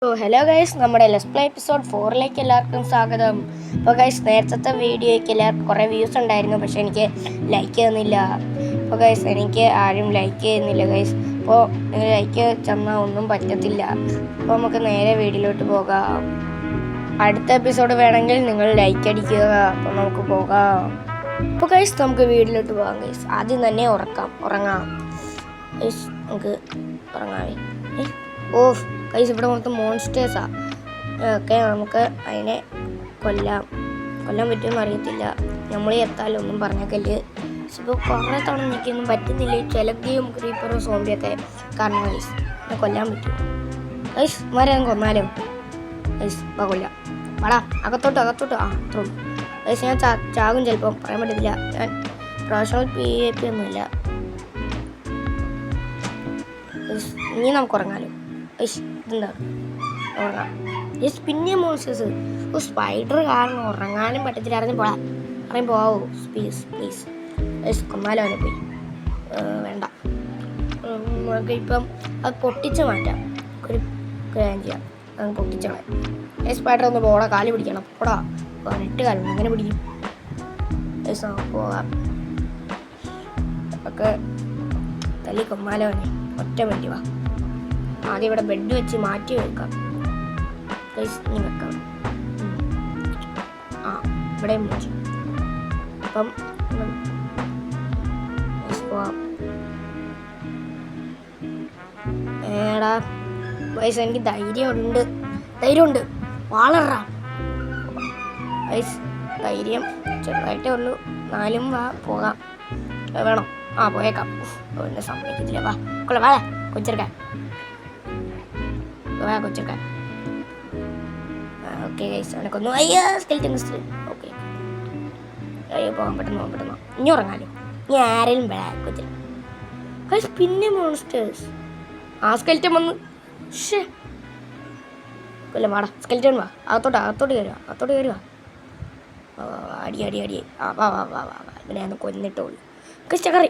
Hello guys, നമ്മുടെ let's play episode 4ലേക്ക് എല്ലാവർക്കും സ്വാഗതം. അപ്പോൾ ഗൈസ്, നേരത്തെ വീഡിയോയ്ക്ക് എല്ലാവർക്കും കുറേ വ്യൂസ് ഉണ്ടായിരുന്നു, പക്ഷേ എനിക്ക് ലൈക്ക് ചെയ്യുന്നില്ല. അപ്പോൾ ഗൈസ്, എനിക്ക് ആരും ലൈക്ക് ചെയ്യുന്നില്ല ഗൈസ്. അപ്പോൾ നിങ്ങൾ ലൈക്ക് തന്നാൽ ഒന്നും പറ്റത്തില്ല. അപ്പോൾ നമുക്ക് നേരെ വീഡിയോയിലോട്ട് പോകാം. അടുത്ത എപ്പിസോഡ് വേണമെങ്കിൽ നിങ്ങൾ ലൈക്ക് അടിക്കുക. അപ്പോൾ നമുക്ക് പോകാം. അപ്പോൾ ഗൈസ്, നമുക്ക് വീഡിയോയിലോട്ട് പോകാം ഗൈസ്. ആദ്യം തന്നെ ഉറങ്ങാം ഗൈസ്. നമുക്ക് ഉറങ്ങാവേ. ഓഫ് ഗൈസ്, ഇവിടെ മൊത്തം മോൺസ്റ്റേഴ്സാണ്. ഓക്കെ, നമുക്ക് അതിനെ കൊല്ലാൻ പറ്റുമെന്ന് അറിയത്തില്ല. നമ്മൾ എത്താലൊന്നും പറഞ്ഞേക്കല്ല്. ഇപ്പോൾ കുറേ തവണ എനിക്കൊന്നും പറ്റുന്നില്ല. ചിലക്കും ക്രീപ്പറും സോംബിയൊക്കെ കാരണം ഗൈസ് എന്നെ കൊല്ലാൻ പറ്റും. ഗൈസ് മരം കൊന്നാലോ ഗൈസ്? കൊല്ലാം. വാടാ അകത്തോട്ട് ആ അത്രയും ഗൈസ്. ഞാൻ ചാകും ചിലപ്പം, പറയാൻ പറ്റത്തില്ല. ഞാൻ പ്രൊഫഷണൽ PvP ഒന്നുമില്ല. ഇനി നമുക്ക് ഉറങ്ങാലോ. ഇതെന്താ ഉറങ്ങാം. പിന്നെ മോൺസ്റ്റേഴ്സ്. സ്പൈഡർ കാരണം ഉറങ്ങാനും പറ്റത്തില്ല. അറിയാൻ പോവോ പ്ലീസ് കൊന്നാലോ അവനെ പോയി. വേണ്ട, നമുക്ക് ഇപ്പം അത് പൊട്ടിച്ച് മാറ്റാം. ഒരു കാര്യം ചെയ്യാം, അത് പൊട്ടിച്ചോളാം. സ്പൈഡർ ഒന്ന് പോടാ, കാല് പിടിക്കണം. പോടാ, 8 കാലുണ്ട്, അങ്ങനെ പിടിക്കും. പോകാം. ഒക്കെ തല്ലി കൊന്നാലോ അവനെ ഒറ്റ വേണ്ടി വാ. ആദ്യം ഇവിടെ ബെഡ് വെച്ച് മാറ്റി വെക്കാം. ഇനി വെക്കാം. ഇവിടെ വെച്ചു. അപ്പം ഏടാ വയസ്സ്, എനിക്ക് ധൈര്യമുണ്ട്. വളരാ വയസ്സ്, ധൈര്യം ചെറുതായിട്ടേ ഉള്ളൂ. നാലും പോകാം. വേണം. പോയേക്കാം. എന്നെ സമ്മതിക്കത്തില്ല. വാ കൊച്ചെടുക്കാൻ. ഓക്കെ ഗൈസ്, അവനൊക്കൊന്നു സ്കെൽറ്റൻ. ഓക്കെ, പോകാൻ പെട്ടെന്ന്. ഇനി ഉറങ്ങാലോ. ഇനി ആരെങ്കിലും കൊച്ചിൽ ഗൈസ്. പിന്നെ മോൺസ്റ്റേഴ്സ്. സ്കെൽറ്റൻ വന്ന് കൊല്ലം. വാടാ സ്കെൽറ്റൻ, വാ അകത്തോട്ട് കയറുക. അടി. വാ ഇവനെ ഒന്ന് കൊന്നിട്ടോളൂ ഗൈസ്. ചക്കറി.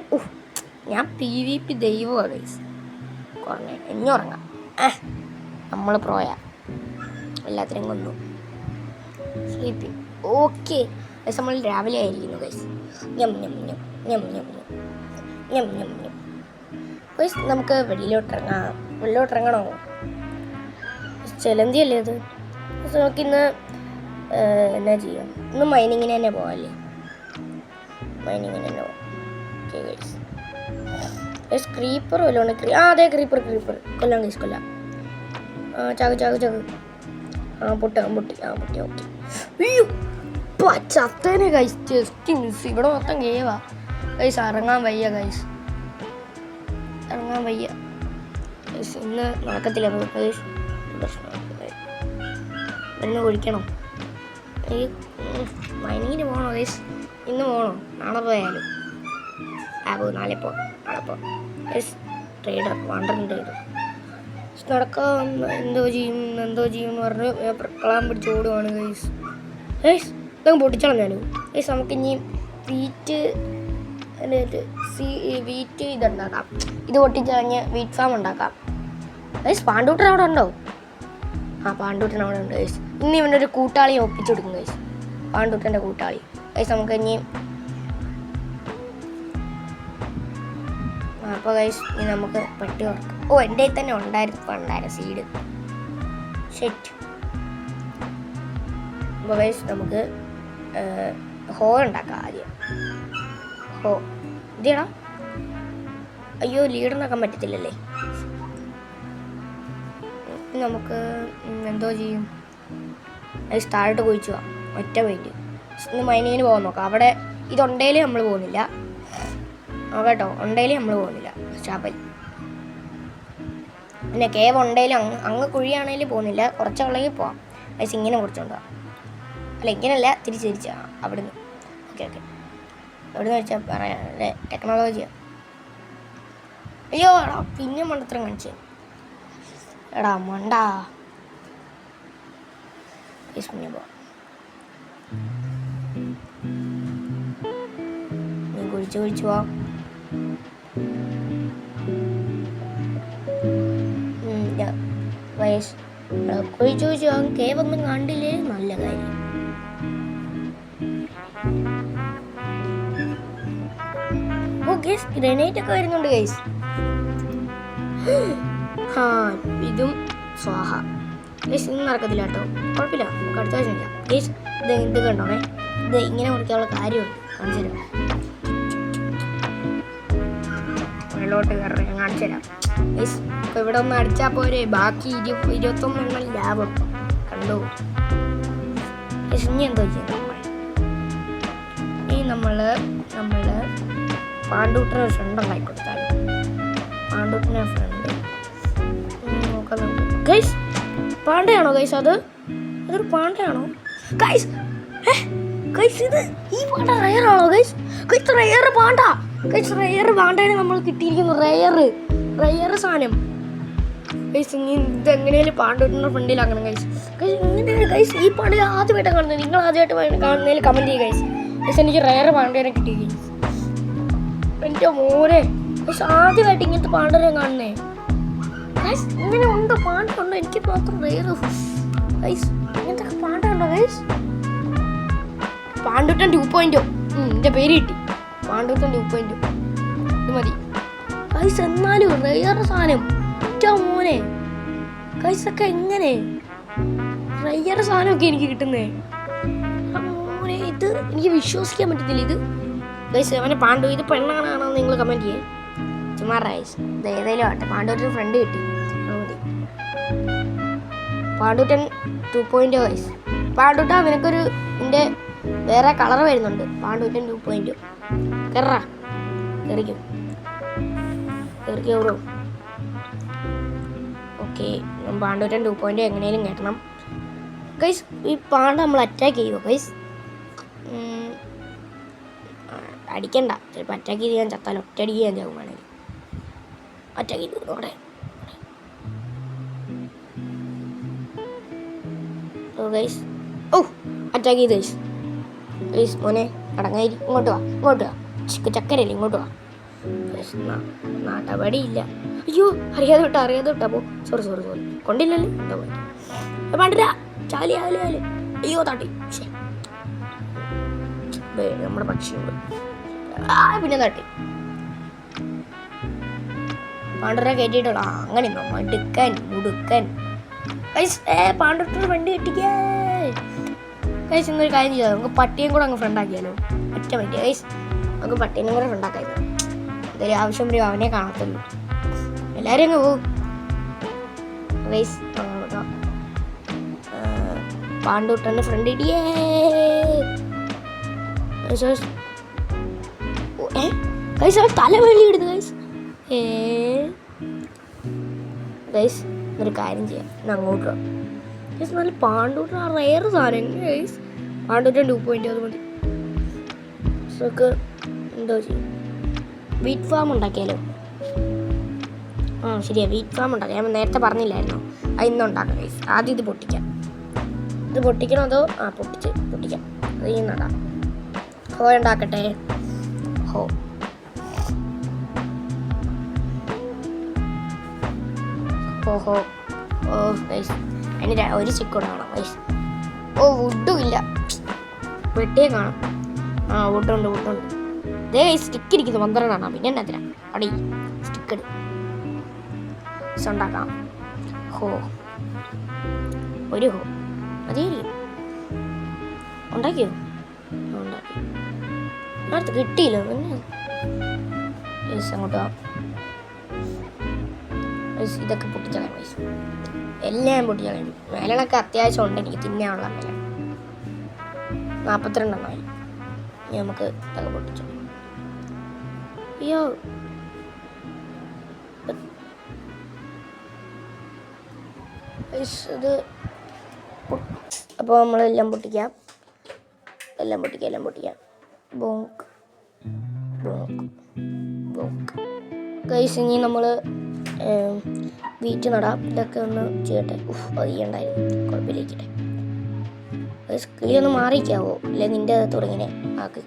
ഞാൻ PvP ദൈവമാണ് ഗൈസ്. കുറഞ്ഞ ഇനി ഉറങ്ങാം. നമ്മൾ പ്രോയാ, എല്ലാത്തിനും കൊന്നു. സ്ലീപ്പിംഗ്. ഓക്കെ ഗൈസ്, നമ്മൾ രാവിലെ ആയിരിക്കുന്നു ഗൈസ്. ഗൈസ്, നമുക്ക് വെളിയിലോട്ടിറങ്ങണോ? ചെലന്തി അല്ലേ അത്? നമുക്കിന്ന് എന്നാ ചെയ്യാം? ഇന്ന് മൈനിങ്ങിന് തന്നെ പോകാമല്ലേ? Okay guys. ക്രീപ്പർ വല്ലതുകൊണ്ട്. അതെ, ക്രീപ്പർ കൊല്ലാം ഗൈസ്, കൊല്ലാം. ചാകു. പൊട്ടി. ഓക്കെ. അയ്യോ, ചത്തേനെ ഗൈസ്. Just miss. ഇവിടെ മൊത്തം കേവാ ഗൈസ്. ഇറങ്ങാൻ വയ്യ ഗൈസ്. ഇന്ന് നടക്കത്തില്ല ഗൈസ്. പ്രശ്നം ഒഴിക്കണം. മൈനിങ്ങിന് പോകണോ ഗൈസ്? ഇന്ന് പോകണോ? നാളെ പോയാലും നാളെ പോ ഗൈസ്. ട്രേഡർ നടക്കാൻ എന്തോ ചെയ്യും എന്ന് പറഞ്ഞ് കളം പിടിച്ച് ഓടുവാണ് ഗൈസ്. ഇതങ്ങ് പൊട്ടിച്ചളഞ്ഞാലോ ഗൈസ്? നമുക്കിനി വീറ്റ് ഇതുണ്ടാക്കാം. ഇത് പൊട്ടിച്ചളഞ്ഞ് വീറ്റ് ഫാം ഉണ്ടാക്കാം ഗൈസ്. പാണ്ടൂട്ടൻ അവിടെ ഉണ്ടോ? പാണ്ടൂട്ടൻ അവിടെ ഉണ്ട് ഗൈസ്. ഇനി ഇവൻ്റെ ഒരു കൂട്ടാളിയെ ഒപ്പിച്ചു കൊടുക്കും ഗൈസ്. പാണ്ടൂട്ടൻ്റെ കൂട്ടാളി ഗൈസ്. നമുക്ക് ഇനി അപ്പോൾ ഗൈസ്, ഇനി നമുക്ക് പെട്ടി തുറക്കാം. എൻ്റെ തന്നെ ഉണ്ടായിരുന്നു സീഡ്. ഷെറ്റ്. അപ്പോൾ ഗൈസ്, നമുക്ക് ഹോ ഉണ്ടാക്കാം ആദ്യം. ഇതേടാ. അയ്യോ, ലീഡുണ്ടാക്കാൻ പറ്റത്തില്ലല്ലേ? നമുക്ക് എന്തോ ചെയ്യും ഗൈസ്? താഴോട്ട് കുഴിച്ചു പോവാം. ഒറ്റ പോയിന്റ്. ഇന്ന് മൈനിങ്ങിന് പോകാൻ നോക്കാം. അവിടെ ഇതുണ്ടേലും നമ്മൾ പോകുന്നില്ല കേട്ടോ. ഉണ്ടേലും നമ്മൾ പോകുന്നില്ല. ചാപ്പൽ. പിന്നെ കേവ് ഉണ്ടേലും അങ്ങ് കുഴിയാണേലും പോകുന്നില്ല. കുറച്ചുള്ളെങ്കിൽ പോവാം ഗൈസ്. ഇങ്ങനെ കുറച്ചുകൊണ്ട് പോവാം. അല്ല, ഇങ്ങനെയല്ല, തിരിച്ച് അവിടുന്ന്. ഓക്കെ. എവിടുന്ന് വെച്ചാൽ പറയാം അല്ലേ? ടെക്നോളജിയാണ്. അയ്യോ എടാ, പിന്നെ മണ്ടത്രം കാണിച്ചേ. എടാ മണ്ടാ. പിന്നെ പോവാം. നീ കുഴിച്ച് പോവാം. വയസ്സ് പോയി ചോദിച്ചു അവൻ കേവൊന്നും കണ്ടില്ലേ, നല്ല കാര്യം. ഓ ഗൈസ്, ഗ്രനേറ്റ് ഒക്കെ വരുന്നുണ്ട് ഗൈസ്. ആ ഇതും സ്വാഹ ഗൈസ്. ഇന്ന് നടക്കത്തില്ല കേട്ടോ, കുഴപ്പമില്ല, നമുക്ക് അടുത്ത ആഴ്ച ചെയ്യാം ഗൈസ്. ഇത് കണ്ടോണേ, ഇത് ഇങ്ങനെ മുറിക്കാനുള്ള കാര്യമുണ്ട്, കാണിച്ചു തരാം. വെള്ളോട്ട് കയറി ഞാൻ കാണിച്ചു തരാം ഗൈസ്. ഇപ്പൊ ഇവിടെ ഒന്ന് അടിച്ചാൽ പോരെ, ബാക്കി 21 എണ്ണം ലാഭം കണ്ടോ ഗൈസ്. ഇനി എന്തോ ചെയ്യാം നമ്മള് പാണ്ടൂട്ടിന് ഒരു ഫ്രണ്ട് ഉണ്ടാക്കി കൊടുത്താലും. പാണ്ടൂട്ടിന് ഫ്രണ്ട് നോക്കാം നമുക്ക് ഗൈസ്. പാണ്ടയാണോ ഗൈസ്? അതൊരു പാണ്ടയാണോ ഗൈസ്? ഗൈസ് ഇത് ഈ പാണ്ട റയറാണോ guys? Guys rare panda guys. Rare പാണ്ടയാണ് നമ്മൾ കിട്ടിയിരിക്കുന്നു. റയർ സാധനം ഗൈസ്. ഇനി ഇതെങ്ങനെയാലും പാണ്ടൂട്ടിൻ്റെ ഫ്രണ്ടിലാക്കണം ഗൈസ്. ഗൈസ് ഇങ്ങനെയാണ് ഗൈസ്. ഈ പാണ്ട ആദ്യമായിട്ടാണ് കാണുന്നത്. നിങ്ങൾ ആദ്യമായിട്ട് കാണുന്നതിൽ കമൻറ്റ് ചെയ്യുക ഗൈസ്. ഗൈസ് എനിക്ക് റയർ പാണ്ടേനെ കിട്ടി ഗൈസ്. എൻ്റെ മോനെ ഗൈസ്, ആദ്യമായിട്ട് ഇങ്ങനത്തെ പാണ്ടനെ കാണുന്നേ ഗൈസ്. ഇങ്ങനെ ഉണ്ടോ? പാണ്ട ഉണ്ടോ? എനിക്ക് മാത്രം റയർ ഗൈസ്. ഇങ്ങനത്തെ പാണ്ട ഉണ്ടോ ഗൈസ്? പാണ്ടൂട്ടൻ 2.0 എൻ്റെ പേര് കിട്ടി, പാണ്ടൂട്ടൻ 2.0. ഇത് മതി ഗൈസ്. എന്നാലും റയർ സാധനം എൻ്റെ മോനെ ഗൈസ്. ഒക്കെ എങ്ങനെ റയർ സാധനമൊക്കെ എനിക്ക് കിട്ടുന്നേ മോനെ? ഇത് എനിക്ക് വിശ്വസിക്കാൻ പറ്റത്തില്ല. ഇത് ഗൈസ് അവനെ പാണ്ഡു ഇത് പെണ്ണാണോ നിങ്ങൾ കമൻറ്റ് ചെയ്യേ. ചുമ്മാ റൈസ് ഇത് ഏതെങ്കിലും ആട്ടെ. പാണ്ഡൂട്ടൻ ഫ്രണ്ട് കിട്ടി, മതി. പാണ്ഡൂട്ടൻ 2.0 ഗൈസ്. പാണ്ഡൂട്ട നിനക്കൊരു എൻ്റെ വേറെ കളർ വരുന്നുണ്ട്. പാണ്ഡൂട്ടൻ 2.0 കയറിക്കോ ബ്രോ. ഓക്കെ, പാണ്ഡൂട്ടൻ 2.0 എങ്ങനെയും കേട്ടണം ഗൈസ്. ഈ പാണ്ട നമ്മൾ അറ്റാക്ക് ചെയ്യുമോ ഗൈസ്? അടിക്കണ്ട, ചിലപ്പോൾ അറ്റാക്ക് ചെയ്ത് ഞാൻ ചത്താൽ ഒറ്റയടിക്ക് ഞാൻ ചാവും. വേണമെങ്കിൽ അറ്റാക്ക് ചെയ്തു അവിടെ. ഓ ഗൈസ്, ഓ അറ്റാക്ക് ചെയ്ത് ഗൈസ്. ഗൈസ് മോനെ അടങ്ങായി, ഇങ്ങോട്ട് വാ. ചക്കരല്ലേ, ഇങ്ങോട്ട് വാ. നാട്ടപടിയില്ല. അയ്യോ അറിയാതെ വിട്ടാ പോ. സോറി കൊണ്ടില്ലല്ലോ. എന്താ പോയി പാണ്ടില്ല, ചാലി. അയ്യോ തട്ടി. നമ്മുടെ പക്ഷിയുണ്ട്. പിന്നെ തട്ടി പാണ്ഡുരെ കയറ്റിയിട്ടുള്ള അങ്ങനെ മുടുക്കൻ പാണ്ഡുട്ടിന് ഫ്രണ്ട് കെട്ടിക്കേ ഗൈസ്. ഇന്നൊരു കാര്യം ചെയ്താൽ നമുക്ക് പട്ടിയും കൂടെ അങ്ങ് ഫ്രണ്ടാക്കിയാലോ? ഒറ്റ പറ്റിയ ഗൈസ്, നമുക്ക് പട്ടീനും കൂടെ ഫ്രണ്ടാക്കായിരുന്നു. എന്തൊരു ആവശ്യം വരും അവനെ കാണത്തുള്ളൂ. എല്ലാവരും അങ്ങ് പോവും ഗൈസ്. പാണ്ഡുട്ടൻ്റെ ഫ്രണ്ട് ഇടിയേ ഗൈസ്. അവൻ തല വെള്ളി എടുത്തു ഗൈസ്. ഗൈസ് ഒരു കാര്യം ചെയ്യാം, അങ്ങോട്ട് ഗൈസ്. നല്ല പാണ്ഡൂട്ടൻ ആ റയർ സാധനം ഗൈസ്. പാണ്ഡൂട്ടൻ 2.0 അത് മതി. നമുക്ക് എന്തോ ചെയ്യും, വീറ്റ് ഫാം ഉണ്ടാക്കിയാലോ? ശരിയാ, വീറ്റ് ഫാം ഉണ്ടാക്കാം. ഞാൻ നേരത്തെ പറഞ്ഞില്ലായിരുന്നോ? അത് ഇന്നുണ്ടാക്കാം ഗൈസ്. ആദ്യം ഇത് പൊട്ടിക്കാം. ഇത് പൊട്ടിക്കണോ അതോ പൊട്ടിക്കാം. അത് ഈ നടാം. ഹോ ഉണ്ടാക്കട്ടെ. ഹോ ഓഹോ ഓ ഗൈസ്, അതിന് ഒരു ചിക്കൂടെ കാണാം ഗൈസ്. ഓ വുഡും ഇല്ല, വെട്ടിയെ കാണാം. വുഡുണ്ട്. ദേ സ്റ്റിക്ക് ഇരിക്കുന്നു 12 പിന്നെ എന്നാ അടി സ്റ്റിക്ക് ഉണ്ടാക്കാം. ഹോ ഒരു ഹോ മതിയായിരിക്കും. ഉണ്ടാക്കിയോ? ഉണ്ടാക്കി. അടുത്ത് കിട്ടിയില്ല പിന്നെ അങ്ങോട്ട് പോവാം. ഇതൊക്കെ പൊട്ടിച്ചളയാം പൈസ, എല്ലാം പൊട്ടിച്ചളയും. മേലണൊക്കെ അത്യാവശ്യം ഉണ്ട് എനിക്ക് തിന്നാനുള്ള മേല. 42 എണ്ണമായി. ഇനി നമുക്ക് ഇതൊക്കെ പൊട്ടിച്ചു. അയ്യോ ഇത് അപ്പോൾ നമ്മളെല്ലാം പൊട്ടിക്കാം. ബോങ്ക് ഗൈസ്. ഇനി നമ്മൾ വീറ്റ് നടാം. ഇതൊക്കെ ഒന്ന് ചെയ്യട്ടെ. അത് ചെയ്യണ്ടായിരുന്നു, കുഴപ്പമില്ലിരിക്കട്ടെ. കിളി ഒന്ന് മാറിക്കാവോ? ഇല്ല നിൻ്റെ തുടങ്ങിനെ ആക്കി.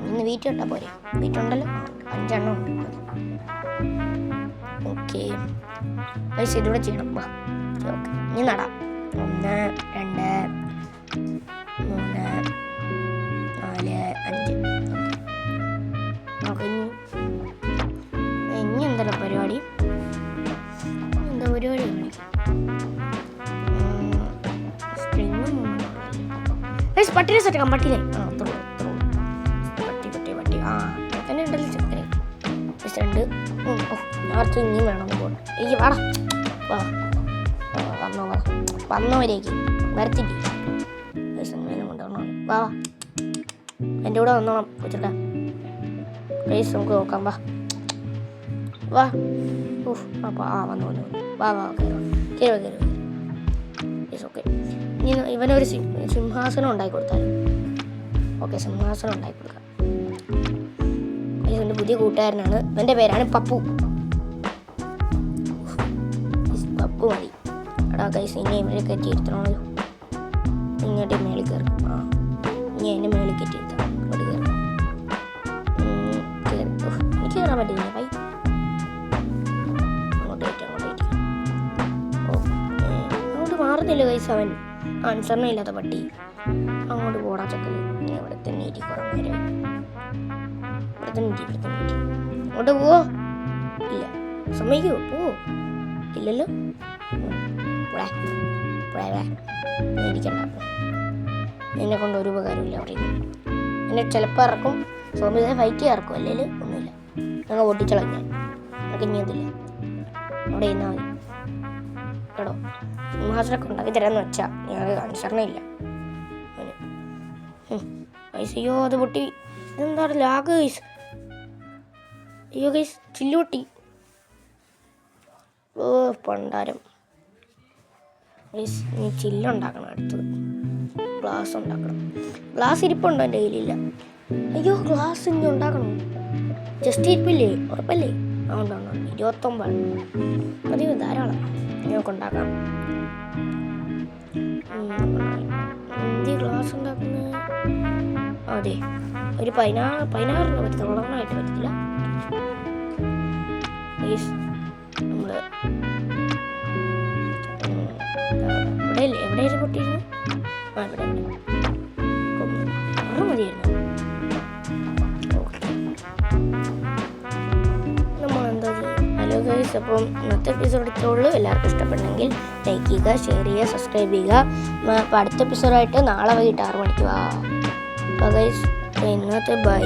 ഇന്ന് വീറ്റ് ഇട്ടാൽ പോരെ? വീറ്റുണ്ടല്ലോ, 5 എണ്ണം ഉണ്ട്. ഓക്കെ ഗൈസ് ഇതൂടെ ചെയ്യണം. വാ ഓക്കെ, ഇനി നടാം. 1 2 3 4 5. ഓക്കെ, ഇനി എന്താ പരിപാടി? എന്താ പരിപാടി? പട്ടിനെ സെറ്റാക്കാം. പട്ടിനെ പട്ടി അങ്ങനെ ഉണ്ടല്ലോ ചക്കര. 2 ആർക്കും ഇനിയും വേണം. എനിക്ക് വാടാ, വാ വന്നവരേക്ക് വരത്തില്ലേ കൊണ്ടുവന്നോ. വാ എൻ്റെ കൂടെ വന്നോണം കൊച്ചിട്ടാ. പ്ലീസ് നമുക്ക് നോക്കാം. വാ വാ വന്നു വാ കയറി. ഓക്കെ, ഇനി ഇവനൊരു സിംഹാസനം ഉണ്ടാക്കി കൊടുത്താലും. ഓക്കെ, സിംഹാസനം ഉണ്ടാക്കി കൊടുക്കാം. എൻ്റെ പുതിയ കൂട്ടുകാരനാണ്. എൻ്റെ പേരാണ് പപ്പു. പപ്പു മതി. എടാ ഗൈസ്, ഇനി ഇവരെ കയറ്റിയിരുത്തണമല്ലോ. ഇങ്ങോട്ട് മേളിൽ കയറും. ഇനി അതിൻ്റെ മേളിൽ കയറ്റിയിരുത്താം. അങ്ങോട്ട് കയറും. എനിക്ക് കയറാൻ പറ്റില്ല. ബൈ, അങ്ങോട്ട് മാറുന്നില്ല ഗൈസ്. അവൻ അനുസരണയില്ലാത്ത പട്ടി. അങ്ങോട്ട് പോടാ ചക്കല്. ഇവിടെ തന്നെ ഇരി. കുറേ നേരം ഇവിടെ തന്നെ അങ്ങോട്ട് പോവോ? ഇല്ല. സമ്മതിക്കുമോ? പോവോ? ഇല്ലല്ലോ. ഇരിക്കണ്ട, എന്നെ കൊണ്ട് ഒരു ഉപകാരമില്ല. അവിടെ എന്നെ ചിലപ്പോൾ ഇറക്കും. സോമ്പിയെ ഫൈറ്റ് ഇറക്കും. അല്ലെങ്കിൽ ഒന്നുമില്ല. ഞങ്ങൾ പൊട്ടിച്ചളഞ്ഞാൽ എനിക്ക് ഇനിയതില്ല. അവിടെ ഇരുന്നാൽ മതി കേട്ടോ. സിംഹാസനമൊക്കെ ഉണ്ടാക്കി തരാമെന്ന് വെച്ചാൽ ഞങ്ങൾ അനുസരണയില്ല. അയ്യോ, അത് പൊട്ടി. ഇതെന്താ ലാഗ് ഗൈസ്? അയ്യോ ഗൈസ്, ചില്ല് പൊട്ടി. പണ്ടാരം ഗൈസ്. ഇനി ചില്ലുണ്ടാക്കണം. അടുത്തത് ഗ്ലാസ് ഉണ്ടാക്കണം. ഗ്ലാസ് ഇരിപ്പുണ്ടോ? എൻ്റെ കയ്യിലില്ല. അയ്യോ, ഗ്ലാസ് ഇനി ഉണ്ടാക്കണം. ജസ്റ്റ് ഇരിപ്പില്ലേ? ഉറപ്പല്ലേ? അതുകൊണ്ടാണ് 29 മതി, ധാരാളം. ഞങ്ങൾക്ക് ഉണ്ടാക്കാം. എന്ത് ഗ്ലാസ് ഉണ്ടാക്കുന്നത്? അതെ, ഒരു 16 പറ്റത്തുള്ളതായിട്ട് പറ്റത്തില്ല. നമ്മൾ എവിടെയായിരുന്നു പൊട്ടിയിരുന്നു? ഇവിടെ മതിയായിരുന്നു. ഓക്കെ, നമ്മളെന്താ ചെയ്യും? ഹലോ ഗൈസ്, അപ്പം ഇന്നത്തെ എപ്പിസോഡ് ഇത്രേ ഉള്ളൂ. എല്ലാവർക്കും ഇഷ്ടപ്പെട്ടെങ്കിൽ ലൈക്ക് ചെയ്യുക, ഷെയർ ചെയ്യുക, സബ്സ്ക്രൈബ് ചെയ്യുക. അപ്പോൾ അടുത്ത എപ്പിസോഡായിട്ട് നാളെ വൈകിട്ട് 6 മണിക്ക് വാ. അപ്പോൾ ഗൈസ്, ഇന്നത്തെ ബൈ.